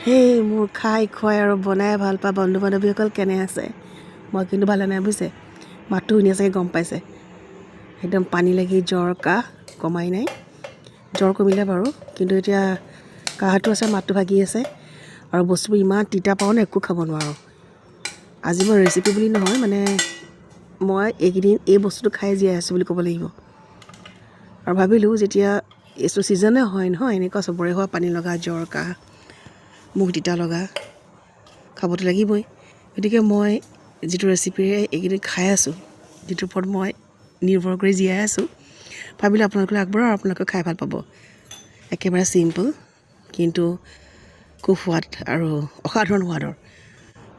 সেই মোৰ খাই খুৱাই আৰু বনাই ভাল পোৱা বন্ধু বান্ধৱীসকল কেনে আছে? মই কিন্তু ভালে নাই বুজিছে। মাতটো শুনি চাগে গম পাইছে। একদম পানী লাগি জ্বৰ কাহ কমাই নাই। জ্বৰ কমিলে বাৰু, কিন্তু এতিয়া কাহটো আছে, মাতটো ভাগি আছে আৰু বস্তুবোৰ ইমান তিতা পাওঁ একো খাব নোৱাৰোঁ। আজি মই ৰেচিপি বুলি নহয়, মানে মই এইকেইদিন এই বস্তুটো খাই জীয়াই আছোঁ বুলি ক'ব লাগিব। আৰু ভাবিলোঁ যেতিয়া এইটো ছিজনে হয় নহয়, এনেকুৱা চবৰে হোৱা পানী লগা জ্বৰ কাহ মুখ তিতা লগা খাবতো লাগিবই। গতিকে মই যিটো ৰেচিপিৰে এইকেইদিন খাই আছোঁ, যিটোৰ ওপৰত মই নিৰ্ভৰ কৰি জীয়াই আছোঁ, ভাবিলোঁ আপোনালোকে আগবঢ়াওঁ আৰু আপোনালোকে খাই ভাল পাব। একেবাৰে চিম্পল কিন্তু খুব সোৱাদ আৰু অসাধাৰণ সোৱাদৰ।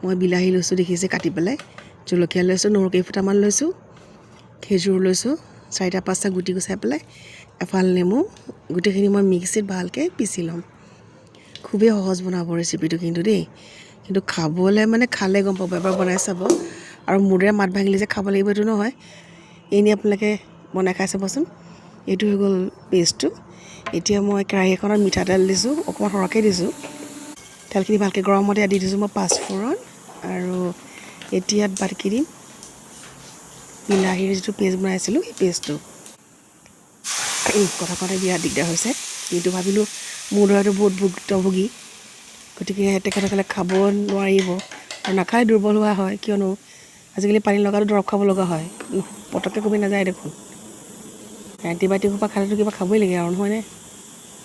মই বিলাহী লৈছোঁ দেখিছে কাটি পেলাই, জলকীয়া লৈছোঁ, নহৰু কেইফুটামান লৈছোঁ, খেজুৰ লৈছোঁ 4-5টা গুটি গুচাই পেলাই, এফাল নেমু, গোটেইখিনি মই মিক্সিত ভালকৈ পিচি ল'ম। খুবেই সহজ বনাব ৰেচিপিটো কিন্তু দেই, কিন্তু খাবলৈ মানে খালে গম পাব, এবাৰ বনাই চাব। আৰু মোৰে মাত ভাঙিলে যে খাব লাগিব এইটো নহয়, এনেই আপোনালোকে বনাই খাই চাবচোন। এইটো হৈ গ'ল পেষ্টটো। এতিয়া মই কেৰাহী এখনত মিঠাতেল দিছোঁ, অকণমান সৰহকৈ দিছোঁ। তেলখিনি ভালকৈ গৰমতে দি দিছোঁ মই 5 ফোৰণ, আৰু এতিয়া বাকী দিম বিলাহীৰ যিটো পেষ্ট বনাইছিলোঁ সেই পেষ্টটো। কথা কওঁতে বিৰাট দিগদাৰ হৈছে, কিন্তু ভাবিলোঁ মোৰ দৰেতো বহুত ভুক্তভোগী, গতিকে তেখেতসকলে খাব নোৱাৰিব আৰু নাখাই দুৰ্বল হোৱা হয়, কিয়নো আজিকালি পানী লগাটো দৰৱ খাব লগা হয়, পটককৈ কমি নাযায় দেখোন। এণ্টিবায়'টিকৰ পৰা খালেতো কিবা খাবই লাগে আৰু নহয়নে?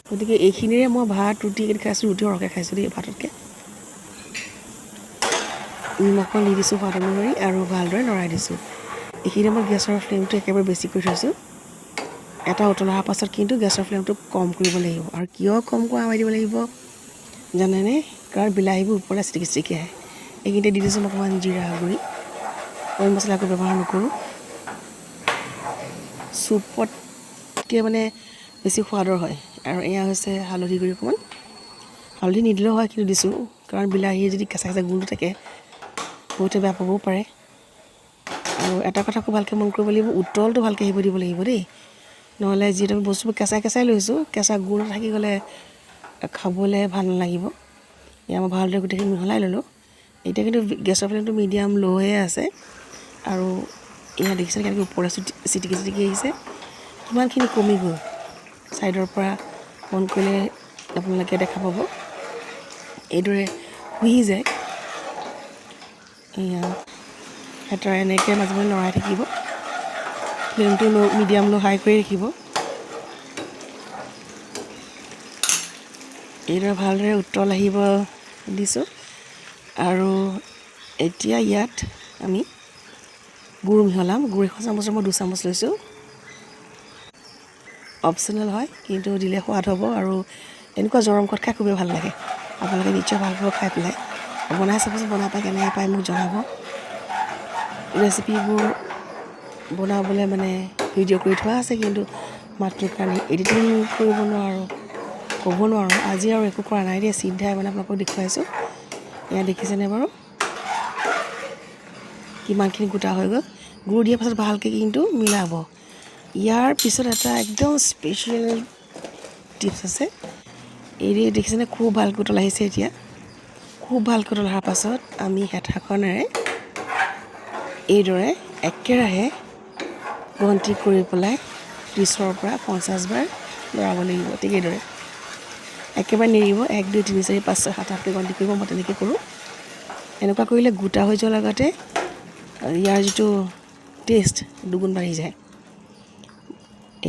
গতিকে এইখিনিৰে মই ভাত ৰুটি খাইছোঁ, ৰুটি সৰহকৈ খাইছোঁ দেই ভাততকৈ। নিমখ দি দিছোঁ সোৱাদ অনুসৰি আৰু ভালদৰে লৰাই দিছোঁ। এইখিনি মই গেছৰ ফ্লেমটো একেবাৰে বেছি কৰি থৈছোঁ। এটা উতল অহাৰ পাছত কিন্তু গেছৰ ফ্লেমটো কম কৰিব লাগিব। আৰু কিয় কম কৰা দিব লাগিব জানেনে? কাৰণ বিলাহীবোৰ ওপৰলৈ চিটিকি চিটিকি আহে। এইখিনিতে দি দিছোঁ মই অকণমান জিৰা গুড়ি, অইন মছলা একো ব্যৱহাৰ নকৰোঁ। চুপতকৈ মানে বেছি সোৱাদৰ হয়। আৰু এয়া হৈছে হালধি গুড়ি অকণমান, হালধি নিদিলেও হয় কিন্তু দিছোঁ, কাৰণ বিলাহীৰ যদি কেঁচা কেঁচা গোন্ধ থাকে বহুতে বেয়া পাবও পাৰে। আৰু এটা কথা খুব ভালকৈ মন কৰিব লাগিব, উতলটো ভালকৈ আহিব দিব লাগিব দেই, নহ'লে যিহেতু আমি বস্তুবোৰ কেঁচাই কেঁচাই লৈছোঁ, কেঁচা গুড় থাকি গ'লে খাবলৈ ভাল নালাগিব। এয়া মই ভালদৰে গোটেইখিনি মিহলাই ল'লোঁ। এতিয়া কিন্তু গেছৰ ফ্লেমটো মিডিয়াম ল'হে আছে। আৰু এয়া দেখিছে কেনেকৈ ওপৰলৈ চিটিকি চিটিকি আহিছে, কিমানখিনি কমি গ'ল। ছাইডৰ পৰা অন কৰিলে আপোনালোকে দেখা পাব এইদৰে শুহি যায়। এয়া হেতাৰে এনেকৈ মাজে মাজে লৰাই থাকিব, ফ্লেমটো মিডিয়াম ল' হাই কৰি ৰাখিব। এইদৰে ভালদৰে উতল আহিব দিছোঁ। আৰু এতিয়া ইয়াত আমি গুড় মিহলাম। গুড় 1 চামুচৰ মই 2 চামুচ লৈছোঁ। অপশ্যনেল হয়, কিন্তু দিলে সোৱাদ হ'ব। আৰু এনেকুৱা জ্বৰ মুখত খাই খুবেই ভাল লাগে। আপোনালোকে নিশ্চয় ভাল পাব খাই পেলাই। বনাই চাবচোন, বনাই পাই কেনেকৈ পায় মোক জনাব। ৰেচিপিবোৰ বনাবলৈ মানে ভিডিঅ' কৰি থোৱা আছে, কিন্তু মাতটোৰ কাৰণে এডিটিং কৰিব নোৱাৰোঁ, ক'ব নোৱাৰোঁ। আজি আৰু একো কৰা নাই দেই, চিধাই মানে আপোনালোকক দেখুৱাইছোঁ। এয়া দেখিছেনে বাৰু কিমানখিনি গোটা হৈ গ'ল। গুড় দিয়াৰ পাছত ভালকৈ কিন্তু মিলাব। ইয়াৰ পিছত এটা একদম স্পেচিয়েল টিপছ আছে। এই দেখিছেনে খুব ভালকৈ উতল আহিছে। এতিয়া খুব ভালকৈ উতল অহাৰ পাছত আমি হেতাখনেৰে এইদৰে একেৰাহে গন্তি কৰি পেলাই 30ৰ পৰা 50 বাৰ লৰাব লাগিব। ঠিক এইদৰে একেবাৰে নেৰিব। 1 2 3 4 5 6 7 8কৈ গন্তি কৰিব। মই তেনেকৈ কৰোঁ। এনেকুৱা কৰিলে গোটা হৈ যোৱাৰ লগতে ইয়াৰ যিটো টেষ্ট দুগুণ বাঢ়ি যায়।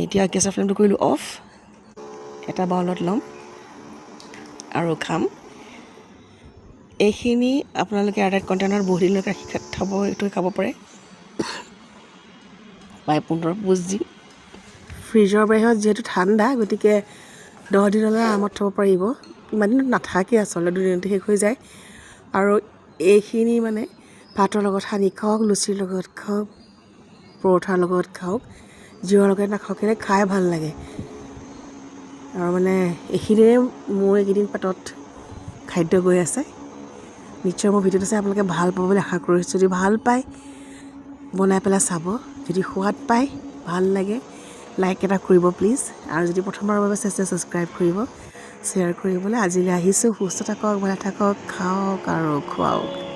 এতিয়া গেছৰ ফ্লেমটো কৰিলোঁ অফ। এটা বাউলত ল'ম আৰু খাম। এইখিনি আপোনালোকে এয়াৰটাইট কণ্টেইনাৰত বহুত দিনলৈকে ৰাখি থৈ খাব পাৰে। প্ৰায় 15-20 দিন। ফ্ৰিজৰ বাহিৰত যিহেতু ঠাণ্ডা, গতিকে 10 দিনলৈ আৰামত থ'ব পাৰিব। ইমান দিনত নাথাকে আচলতে, 2 দিনতে শেষ হৈ যায়। আৰু এইখিনি মানে ভাতৰ লগত সানি খাওক, লুচিৰ লগত খাওক, পৰঠাৰ লগত খাওক, জিৰৰ লগত নাখাওক, কেনে খাই ভাল লাগে। আৰু মানে এইখিনিৰে মোৰ এইকেইদিন পেটত খাদ্য গৈ আছে। নিশ্চয় মোৰ ভিডিঅ'টো চাই আপোনালোকে ভাল পাব বুলি আশা কৰিছোঁ। যদি ভাল পায় বনাই পেলাই চাব, যদি সোৱাদ পায় ভাল লাগে লাইক এটা কৰিব প্লিজ। আৰু যদি প্ৰথমবাৰৰ বাবে চাইছে ছাবস্ক্ৰাইব কৰিব। শ্বেয়াৰ কৰিবলৈ আজিলৈ আহিছোঁ। সুস্থ থাকক, ভালে থাকক, খাওক আৰু খুৱাওক।